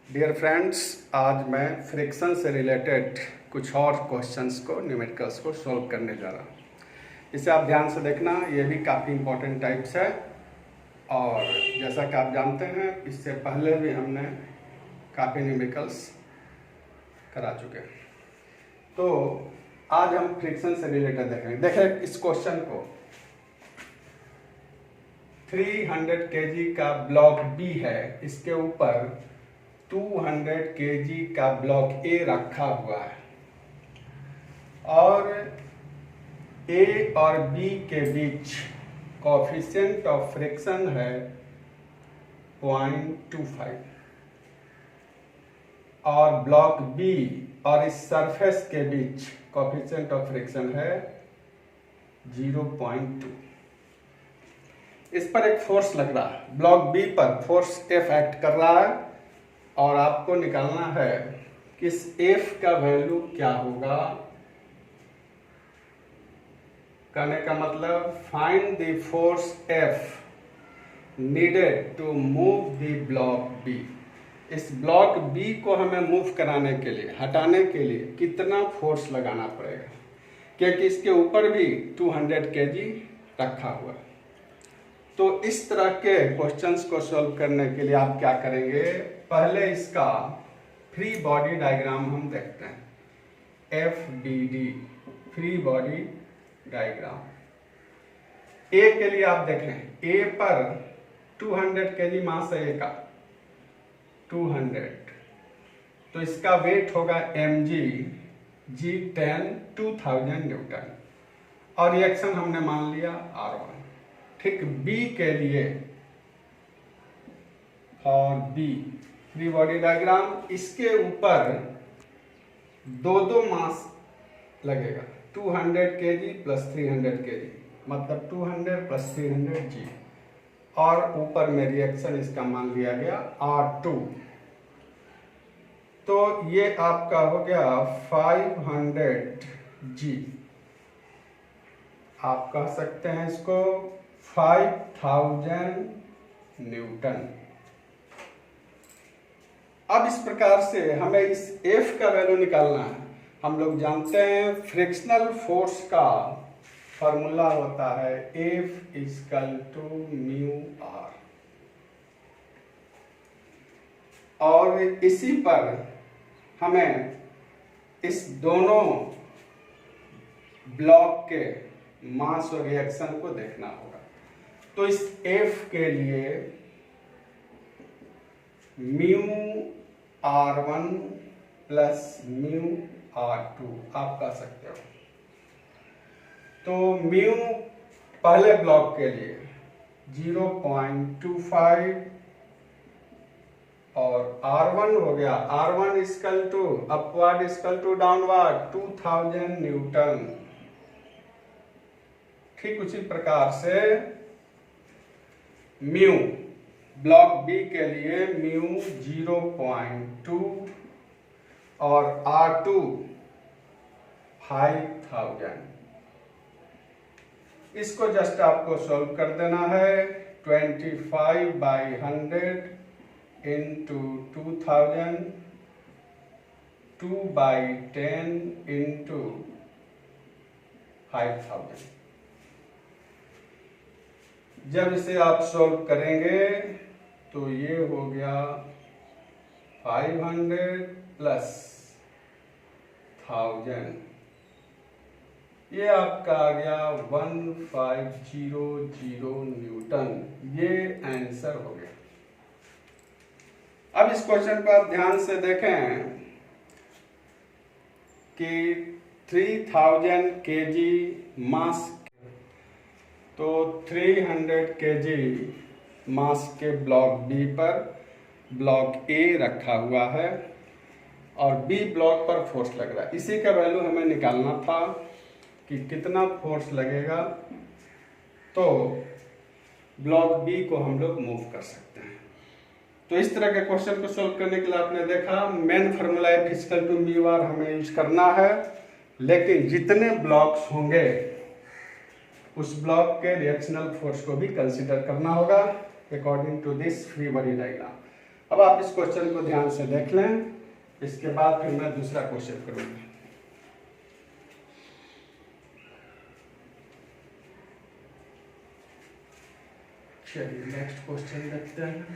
Dear friends, आज मैं friction से रिलेटेड कुछ और क्वेश्चंस को न्यूमेरिकल्स को सॉल्व करने जा रहा हूँ। इसे आप ध्यान से देखना, ये भी काफ़ी इंपॉर्टेंट टाइप्स है। और जैसा कि आप जानते हैं, इससे पहले भी हमने काफ़ी न्यूमेरिकल्स करा चुके हैं। तो आज हम फ्रिक्शन से रिलेटेड देखेंगे। देखें इस क्वेश्चन को, 300 kg का ब्लॉक बी है, इसके ऊपर 200 kg का ब्लॉक ए रखा हुआ है और ए और बी के बीच कोएफिशिएंट ऑफ फ्रिक्शन है 0.25 और ब्लॉक बी और इस सरफेस के बीच कोएफिशिएंट ऑफ फ्रिक्शन है 0.2। इस पर एक फोर्स लग रहा है, ब्लॉक बी पर फोर्स एफ एक्ट कर रहा है और आपको निकालना है कि इस F का वैल्यू क्या होगा। कहने का मतलब find the force F needed to move the block B। इस ब्लॉक B को हमें मूव कराने के लिए, हटाने के लिए कितना फोर्स लगाना पड़ेगा, क्योंकि इसके ऊपर भी 200 kg रखा हुआ है। तो इस तरह के क्वेश्चंस को सॉल्व करने के लिए आप क्या करेंगे, पहले इसका फ्री बॉडी डायग्राम हम देखते हैं। FBD free body diagram. A के लिए आप देखें, ए पर 200 kg मास है, ए का 200, तो इसका वेट होगा mg, G10 2000 न्यूटन और रिएक्शन हमने मान लिया R1। ठीक बी के लिए, for B free body diagram, इसके ऊपर दो मास लगेगा, 200 kg प्लस 300 kg, मतलब 200 प्लस 300 G और ऊपर में रिएक्शन इसका मान लिया गया R2। तो ये आपका हो गया 500 G। आप कह सकते हैं इसको 5000 न्यूटन। अब इस प्रकार से हमें इस F का वैल्यू निकालना है। हम लोग जानते हैं फ्रिक्शनल फोर्स का फॉर्मूला होता है F equal to mu R, और इसी पर हमें इस दोनों ब्लॉक के मास और रिएक्शन को देखना होगा। तो इस F के लिए mu R1 plus mu R2 आप कह सकते हो। तो म्यू पहले ब्लॉक के लिए 0.25 और R1 हो गया, R1 equal to upward equal to downward 2000 newton. ठीक उसी प्रकार से म्यू ब्लॉक बी के लिए म्यू 0.2 और R2 5000। इसको जस्ट आपको सॉल्व कर देना है। 25/100 इंटू 2000, 2/10 इंटू 5000। जब इसे आप सॉल्व करेंगे तो ये हो गया 500 प्लस 1000, ये आपका आ गया 1500 न्यूटन। ये आंसर हो गया। अब इस क्वेश्चन को आप ध्यान से देखें कि 3000 kg मास, तो 300 kg मास के ब्लॉक बी पर ब्लॉक ए रखा हुआ है और बी ब्लॉक पर फोर्स लग रहा है। इसी का वैल्यू हमें निकालना था कि कितना फोर्स लगेगा, तो ब्लॉक बी को हम लोग मूव कर सकते हैं। तो इस तरह के क्वेश्चन को सॉल्व करने के लिए आपने देखा main formula F equal to mu R हमें यूज करना है, लेकिन जितने ब्लॉक्स होंगे उस ब्लॉक के रिएक्शनल फोर्स को भी कंसीडर करना होगा according to this free body diagram. अब आप इस क्वेश्चन को ध्यान से देख लें, इसके बाद फिर मैं दूसरा क्वेश्चन करूंगा। चलिए नेक्स्ट क्वेश्चन देखते हैं।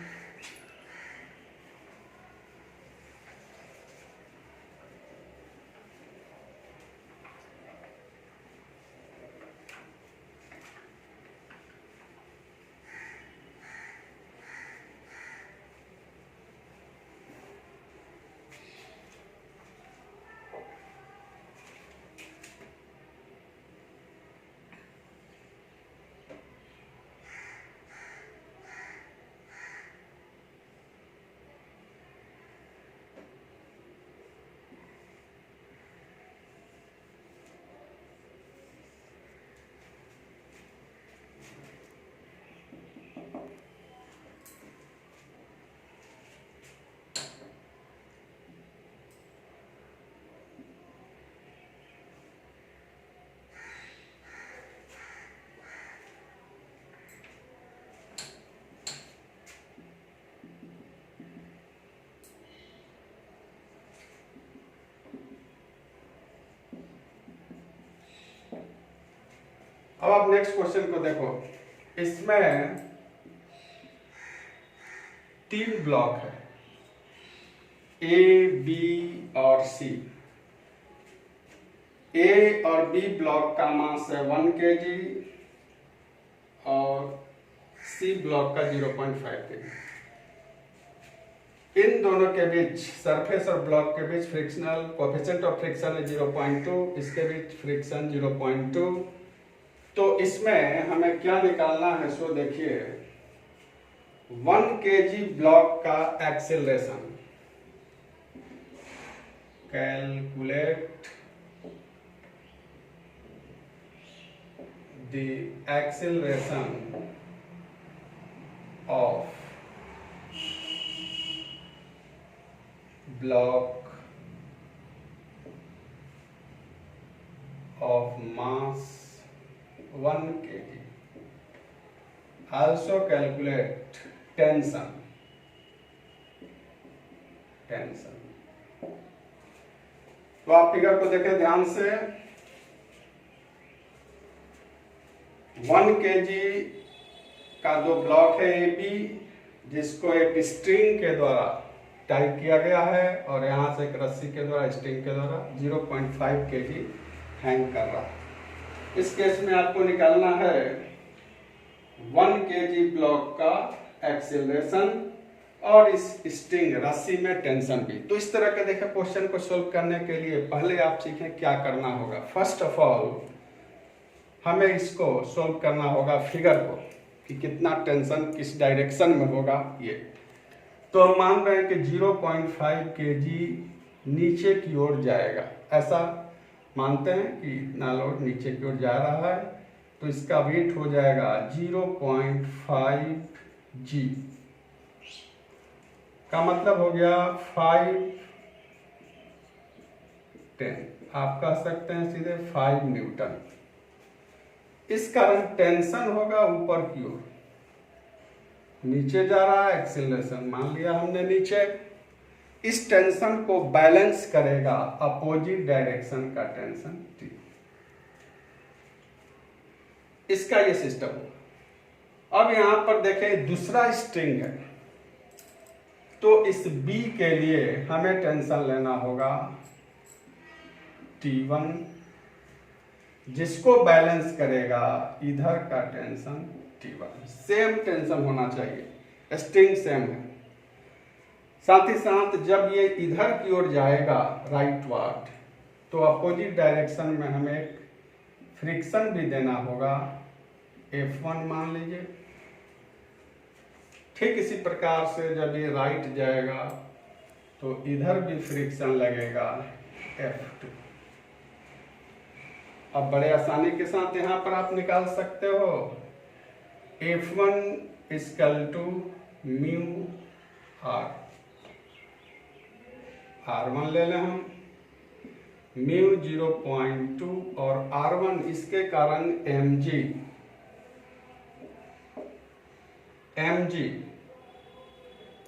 अब आप नेक्स्ट क्वेश्चन को देखो, इसमें 3 ब्लॉक है, ए, बी और सी। ए और बी ब्लॉक का मास है 1 kg और सी ब्लॉक का 0.5 kg। इन दोनों के बीच, सरफेस और ब्लॉक के बीच फ्रिक्शनल कोएफिशिएंट ऑफ फ्रिक्शन है 0.2, इसके बीच फ्रिक्शन 0.2। तो इसमें हमें क्या निकालना है, सो देखिए 1 kg ब्लॉक का acceleration, calculate the acceleration of block of mass 1 kg. Also calculate tension. तो आप फिगर को देखें ध्यान से। 1 kg का जो ब्लॉक है ए बी, जिसको एक स्ट्रिंग के द्वारा टाइप किया गया है और यहाँ से एक रस्सी के द्वारा, स्ट्रिंग के द्वारा 0.5 kg हैंग कर रहा है। इस केस में आपको निकालना है 1 kg ब्लॉक का एक्सेलरेशन और इस स्ट्रिंग रस्सी में टेंशन भी। तो इस तरह के देखें क्वेश्चन को सोल्व करने के लिए पहले आप सीखें क्या करना होगा। फर्स्ट ऑफ ऑल हमें इसको सोल्व करना होगा फिगर को, कि कितना टेंशन किस डायरेक्शन में होगा ये। तो हम मान रहे हैं कि 0.5 kg नीचे की ओर जाएगा, ऐसा मानते हैं कि इतना लोड नीचे की ओर जा रहा है। तो इसका वेट हो जाएगा 0.5 g, का मतलब हो गया 5 10, आप कह सकते हैं सीधे 5 न्यूटन। इस कारण टेंशन होगा ऊपर की ओर, नीचे जा रहा है, एक्सेलरेशन मान लिया हमने नीचे। इस टेंशन को बैलेंस करेगा अपोजिट डायरेक्शन का टेंशन T। इसका ये सिस्टम होगा। अब यहां पर देखें दूसरा स्ट्रिंग है, तो इस B के लिए हमें टेंशन लेना होगा T1, जिसको बैलेंस करेगा इधर का टेंशन T1। सेम टेंशन होना चाहिए, स्ट्रिंग सेम है। साथ ही साथ जब ये इधर की ओर जाएगा राइटवर्ड, तो अपोजिट डायरेक्शन में हमें एक फ्रिक्शन भी देना होगा, F1 मान लीजिए। ठीक इसी प्रकार से जब ये राइट जाएगा तो इधर भी फ्रिक्शन लगेगा, F2। अब बड़े आसानी के साथ यहाँ पर आप निकाल सकते हो F1 equal to mu R, R1 ले लें हम, म्यू 0.2 और R1 इसके कारण mg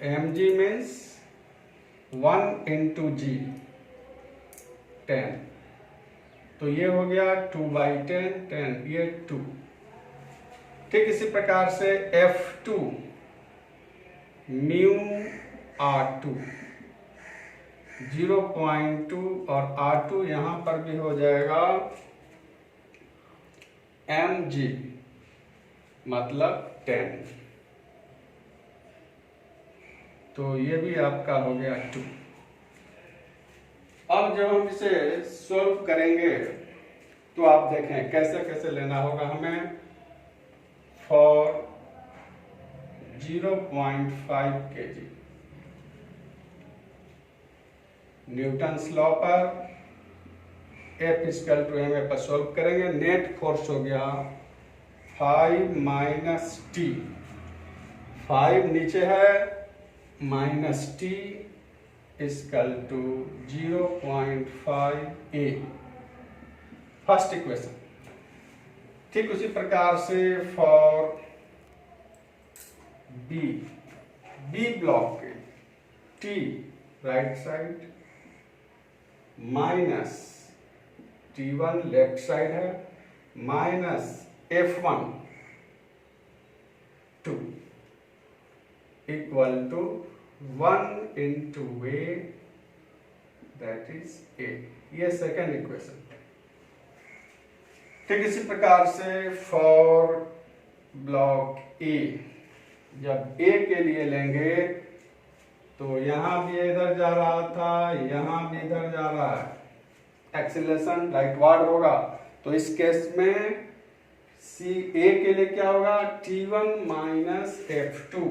mg मीन्स 1 इंटू जी 10, तो ये हो गया 2/10 10, ये 2। ठीक इसी प्रकार से F2 म्यू R2 0.2 और R2 यहाँ पर भी हो जाएगा mg मतलब 10, तो ये भी आपका हो गया 2। अब जब हम इसे सॉल्व करेंगे तो आप देखें कैसे कैसे लेना होगा हमें। फॉर 0.5 kg न्यूटन्स लॉ पर F इक्वल टू एम पर सॉल्व करेंगे। नेट फोर्स हो गया 5 माइनस टी, 5 नीचे है minus T equal to 0.5 A, first equation. ठीक उसी प्रकार से फॉर बी ब्लॉक के T right side minus T1 left side है minus F1 2 equal to 1 into A, that is A। ये सेकेंड इक्वेशन। ठीक इसी प्रकार से फॉर ब्लॉक ए, जब ए के लिए लेंगे तो यहां भी इधर जा रहा था, यहां भी इधर जा रहा है, एक्सीलरेशन राइटवार्ड होगा। तो इस केस में सी ए के लिए क्या होगा T1 minus F2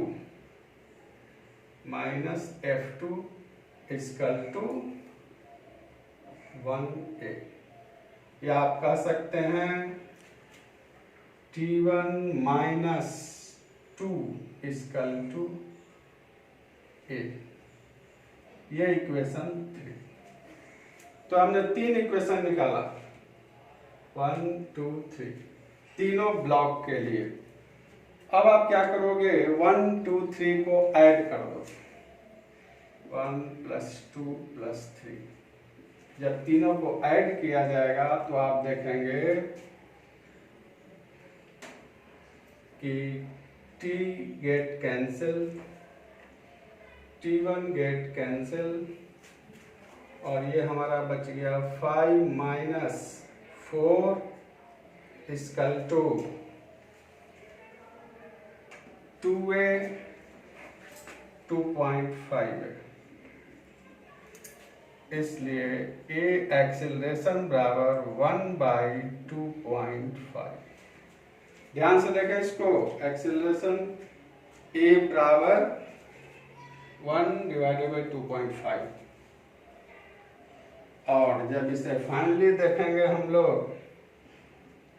equal to 1A, या आप कह सकते हैं T1 minus 2 equal to A। ये इक्वेशन 3। तो हमने 3 इक्वेशन निकाला 1 2 3 तीनों ब्लॉक के लिए। अब आप क्या करोगे 1 2 3 को ऐड कर दो, 1 + 2 + 3। जब तीनों को ऐड किया जाएगा तो आप देखेंगे कि T get cancel, T1 get cancel, और ये हमारा बच गया 5 माइनस 4 इक्वल टू 2A 2.5। इसलिए A एक्सीलरेशन बराबर 1/2.5। ध्यान से देखें इसको, एक्सीलरेशन A बराबर 1/2.5। और जब इसे फाइनली देखेंगे हम लोग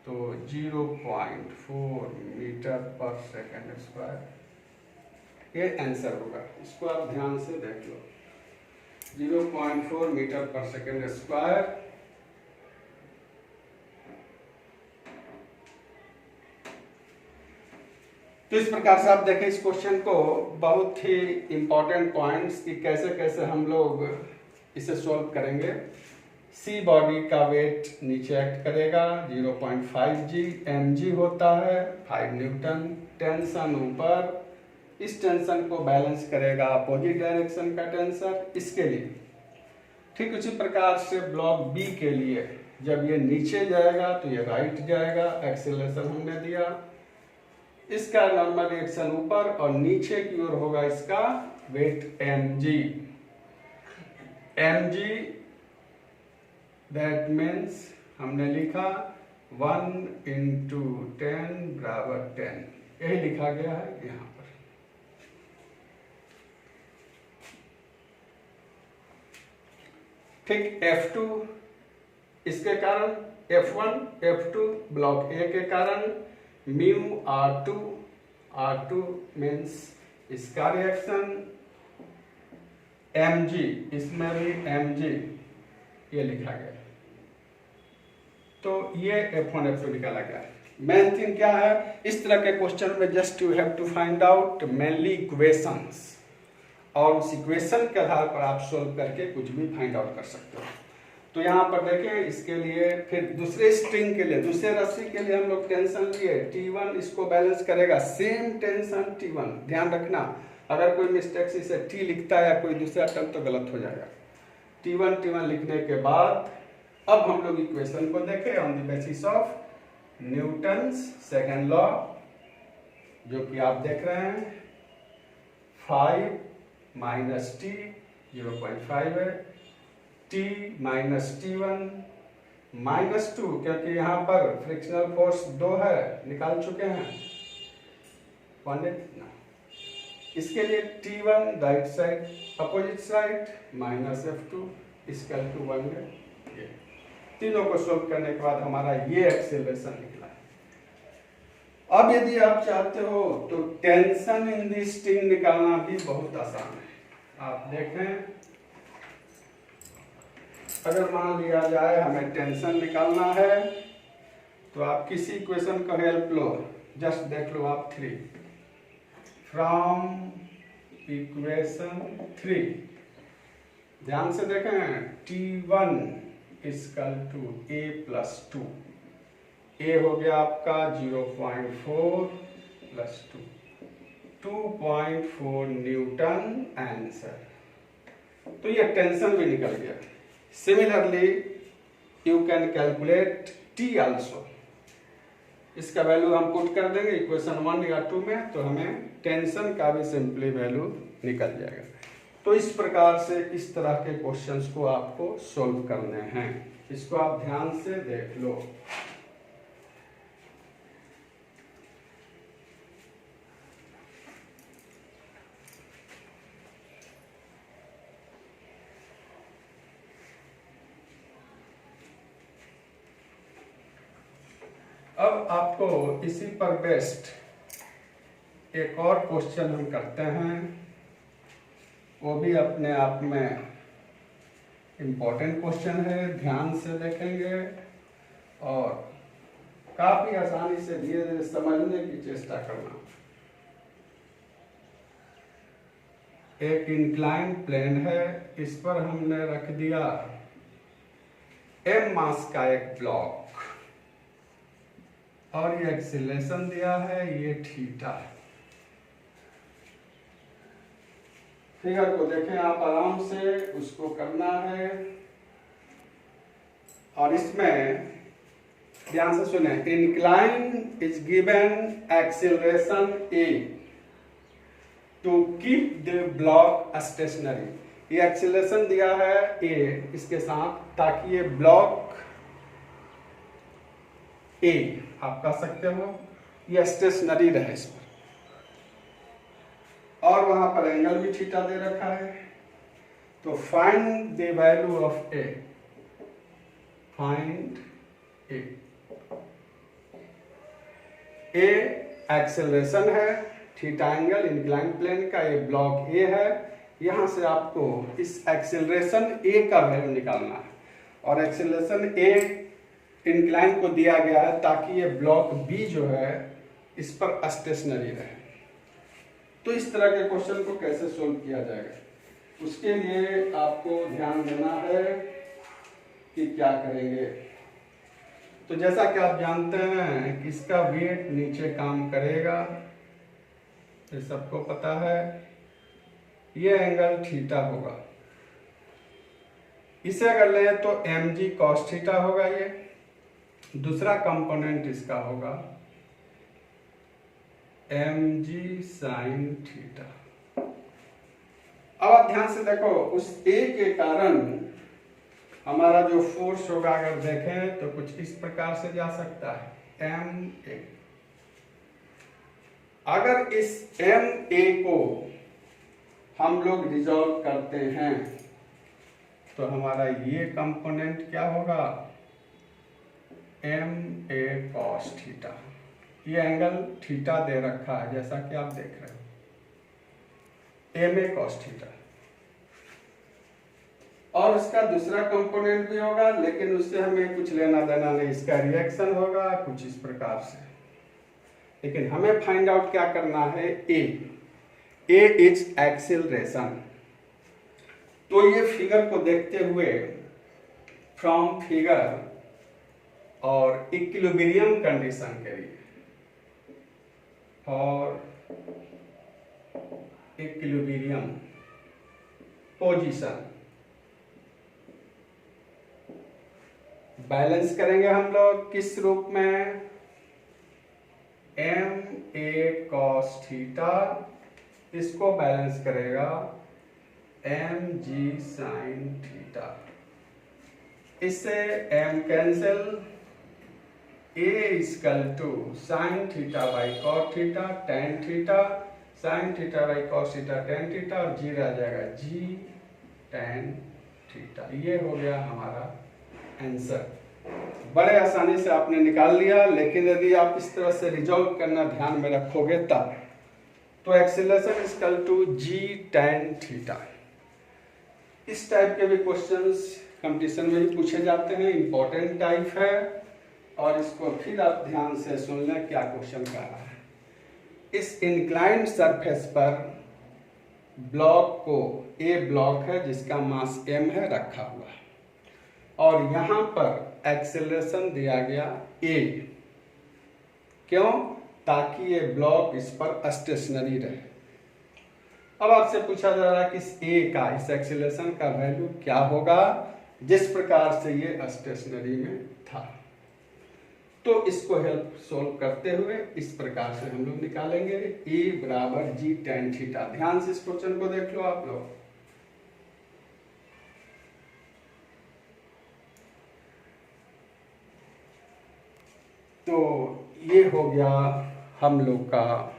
तो 0.4 मीटर पर सेकंड स्क्वायर ये आंसर होगा। इसको आप ध्यान से देख लो, 0.4 मीटर पर सेकंड स्क्वायर। तो इस प्रकार से आप देखें इस क्वेश्चन को, बहुत ही इंपॉर्टेंट पॉइंट्स कि कैसे कैसे हम लोग इसे सॉल्व करेंगे। सी बॉडी का वेट नीचे एक्ट करेगा 0.5 G, mg होता है 5 न्यूटन। टेंशन ऊपर, इस टेंशन को बैलेंस करेगा अपोजिट डायरेक्शन का टेंसर इसके लिए। ठीक उसी प्रकार से ब्लॉक बी के लिए जब ये नीचे जाएगा तो ये राइट जाएगा, एक्सेलरेशन हमने दिया। इसका नॉर्मल रिएक्शन ऊपर और नीचे की ओर होगा इसका weight mg। mg that means हमने लिखा 1 × 10 बराबर 10, यही लिखा गया है यहाँ पर। ठीक F2 इसके कारण, F1 F2 ब्लॉक ए के कारण म्यू R2 मीन्स इसका रिएक्शन, mg इसमें भी mg ये लिखा गया। तो ये F1 F2 निकाला गया। मेन थिंग क्या है, इस तरह के क्वेश्चन में just you have to find out mainly equations. और उस इक्वेशन के आधार पर आप सोल्व करके कुछ भी फाइंड आउट कर सकते हो। तो यहाँ पर देखें, इसके लिए फिर दूसरे स्ट्रिंग के लिए, दूसरे रस्सी के लिए हम लोग टेंशन लिए T1 इसको बैलेंस करेगा, सेम टेंशन T1। ध्यान रखना, अगर कोई मिस्टेक से इसे T लिखता है या कोई दूसरा टर्म तो गलत हो जाएगा। T1 लिखने के बाद अब हम लोग इक्वेशन को देखें on the basis of Newton's second law, जो कि आप देख रहे हैं 5 माइनस T 0.5 है, T माइनस T1 -2, क्योंकि यहाँ पर फ्रिक्शनल फोर्स 2 है, निकाल चुके हैं 1 ना। इसके लिए T1 right side opposite side minus F2 equal to 1 है। ये तीनों को सोल्व करने के बाद हमारा ये एक्सेलरेशन निकला है। अब यदि आप चाहते हो तो टेंशन इन द स्ट्रिंग निकालना भी बहुत आसान है। आप देखें, अगर मान लिया जाए हमें टेंशन निकालना है तो आप किसी इक्वेशन का हेल्प लो, जस्ट देख लो आप 3 फ्रॉम इक्वेशन 3। ध्यान से देखें, T1 equal to A plus 2, A हो गया आपका 0.4 प्लस 2.4 न्यूटन आंसर। तो ये टेंशन भी निकल गया। Similarly you can calculate T also. इसका वैल्यू हम पुट कर देंगे इक्वेशन 1 या 2 में, तो हमें टेंशन का भी सिंपली वैल्यू निकल जाएगा। तो इस प्रकार से इस तरह के क्वेश्चंस को आपको सोल्व करने हैं। इसको आप ध्यान से देख लो। अब आपको इसी पर बेस्ड एक और क्वेश्चन हम करते हैं, वो भी अपने आप में इम्पोर्टेंट क्वेश्चन है। ध्यान से देखेंगे और काफी आसानी से धीरे धीरे समझने की चेष्टा करना। एक इंक्लाइन प्लेन है, इस पर हमने रख दिया m मास का एक ब्लॉक और ये एक्सीलरेशन दिया है, ये थीटा है। फिगर को देखें आप आराम से, उसको करना है। और इसमें ध्यान से सुने, incline is given acceleration A to keep the block stationary. ये एक्सीलरेशन दिया है A इसके साथ, ताकि ये ब्लॉक A आप कह सकते हो ये स्टेशनरी रहे इस पर, और वहां पर एंगल भी थीटा दे रखा है। तो find the value of A, find A। A acceleration है, थीटा एंगल इंक्लाइन प्लेन का, ये ब्लॉक A है। यहां से आपको इस एक्सेलरेशन A का वैल्यू निकालना है, और एक्सेलरेशन A इंक्लाइन को दिया गया है ताकि ये ब्लॉक B जो है इस पर स्टेशनरी रहे। तो इस तरह के क्वेश्चन को कैसे सोल्व किया जाएगा, उसके लिए आपको ध्यान देना है कि क्या करेंगे। तो जैसा कि आप जानते हैं कि इसका वेट नीचे काम करेगा, ये सबको पता है। ये एंगल थीटा होगा, इसे अगर लें तो mg cos थीटा होगा। ये दूसरा कंपोनेंट इसका होगा mg sin थीटा। अब आप ध्यान से देखो, उस A के कारण हमारा जो फोर्स होगा, अगर देखें तो कुछ इस प्रकार से जा सकता है ma। अगर इस ma को हम लोग रिजॉल्व करते हैं तो हमारा ये कंपोनेंट क्या होगा, ma cos थीटा। ये एंगल थीटा दे रखा है जैसा कि आप देख रहे हो, ma cos थीटा। और उसका दूसरा कंपोनेंट भी होगा, लेकिन उससे हमें कुछ लेना देना नहीं, इसका रिएक्शन होगा कुछ इस प्रकार से। लेकिन हमें फाइंड आउट क्या करना है, A इज एक्सेलरेशन। तो ये फिगर को देखते हुए फ्रॉम फिगर और इक्विलिब्रियम कंडीशन के लिए, और इक्विलिब्रियम पोजीशन बैलेंस करेंगे हम लोग किस रूप में, एम ए कॉस थीटा, इसको बैलेंस करेगा एम जी साइन थीटा। इससे M cancel, A equal to sine theta by cos theta tan theta, sine theta by cos theta tan theta, और जी रह जाएगा जी टेन थीटा। ये हो गया हमारा आंसर। बड़े आसानी से आपने निकाल लिया, लेकिन यदि आप इस तरह से रिजॉल्व करना ध्यान में रखोगे तब, तो acceleration equal to G tan theta. इस टाइप के भी क्वेश्चंस कंपटीशन में ही पूछे जाते हैं, इंपॉर्टेंट टाइप है, और इसको फिर आप ध्यान से सुन लें क्या क्वेश्चन कर रहा है। इस इंक्लाइंड सरफेस पर ब्लॉक को, ए ब्लॉक है जिसका मास m है रखा हुआ है, और यहाँ पर एक्सेलरेशन दिया गया a, क्यों, ताकि ये ब्लॉक इस पर स्टेशनरी रहे। अब आपसे पूछा जा रहा है कि इस a का, इस एक्सेलरेशन का वैल्यू क्या होगा जिस प्रकार से ये स्टेशनरी में था। तो इसको हेल्प सोल्व करते हुए इस प्रकार से हम लोग निकालेंगे E बराबर जी टेन थीटा। ध्यान से इस क्वेश्चन को देख लो आप लोग। तो ये हो गया हम लोग का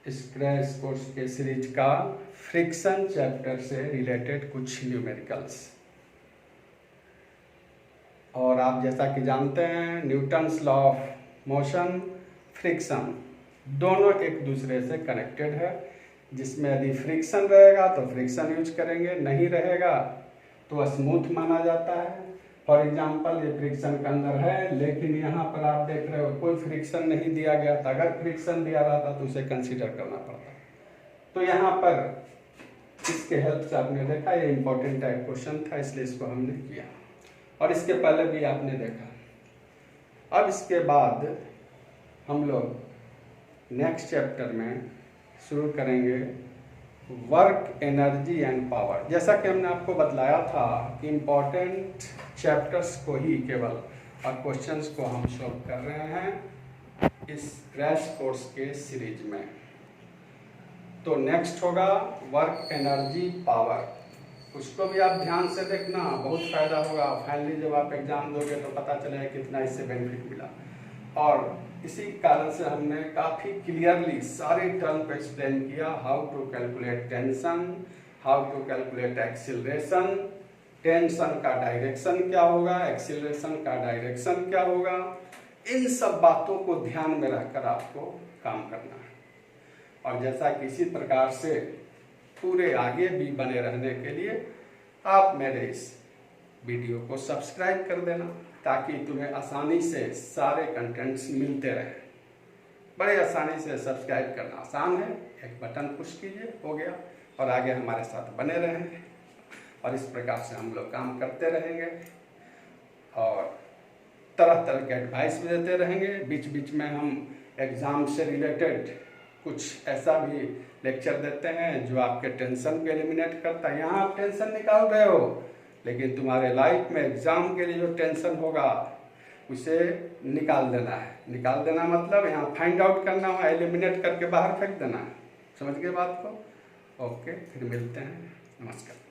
इस क्रैश कोर्स के सीरीज का फ्रिक्शन चैप्टर से रिलेटेड कुछ न्यूमेरिकल्स। और आप जैसा कि जानते हैं Newton's law of motion, friction दोनों एक दूसरे से कनेक्टेड है, जिसमें यदि फ्रिक्शन रहेगा तो फ्रिक्शन यूज करेंगे, नहीं रहेगा तो स्मूथ माना जाता है। फॉर एग्जांपल ये फ्रिक्शन के अंदर है, लेकिन यहाँ पर आप देख रहे हो कोई फ्रिक्शन नहीं दिया गया था। अगर फ्रिक्शन दिया रहता तो उसे कंसीडर करना पड़ता। तो यहाँ पर इसके हेल्प से आपने देखा ये इंपॉर्टेंट टाइप क्वेश्चन था, इसलिए इसको हमने किया, और इसके पहले भी आपने देखा। अब इसके बाद हम लोग नेक्स्ट चैप्टर में शुरू करेंगे वर्क, एनर्जी एंड पावर। जैसा कि हमने आपको बतलाया था कि इम्पोर्टेंट चैप्टर्स को ही केवल और क्वेश्चंस को हम सॉल्व कर रहे हैं इस क्रैश कोर्स के सीरीज में। तो नेक्स्ट होगा वर्क, एनर्जी, पावर। उसको भी आप ध्यान से देखना, बहुत फायदा होगा। फाइनली जब आप एग्जाम दोगे तो पता चलेगा कितना इससे बेनिफिट मिला। और इसी कारण से हमने काफ़ी क्लियरली सारे टर्म को एक्सप्लेन किया, how to calculate tension, how to calculate acceleration, tension का डायरेक्शन क्या होगा, एक्सीलरेशन का डायरेक्शन क्या होगा। इन सब बातों को ध्यान में रखकर आपको काम करना है। और जैसा कि इसी प्रकार से पूरे आगे भी बने रहने के लिए आप मेरे इस वीडियो को सब्सक्राइब कर देना, ताकि तुम्हें आसानी से सारे कंटेंट्स मिलते रहे। बड़े आसानी से सब्सक्राइब करना आसान है, एक बटन पुश कीजिए, हो गया, और आगे हमारे साथ बने रहें। और इस प्रकार से हम लोग काम करते रहेंगे और तरह तरह के एडवाइस भी देते रहेंगे। बीच बीच में हम एग्ज़ाम से रिलेटेड कुछ ऐसा भी लेक्चर देते हैं जो आपके टेंशन को एलिमिनेट करता है। यहाँ आप टेंशन निकाल रहे हो, लेकिन तुम्हारे लाइफ में एग्ज़ाम के लिए जो टेंशन होगा उसे निकाल देना है। निकाल देना मतलब यहाँ फाइंड आउट करना, वहाँ एलिमिनेट करके बाहर फेंक देना है। समझ गए बात को? ओके, फिर मिलते हैं। नमस्कार।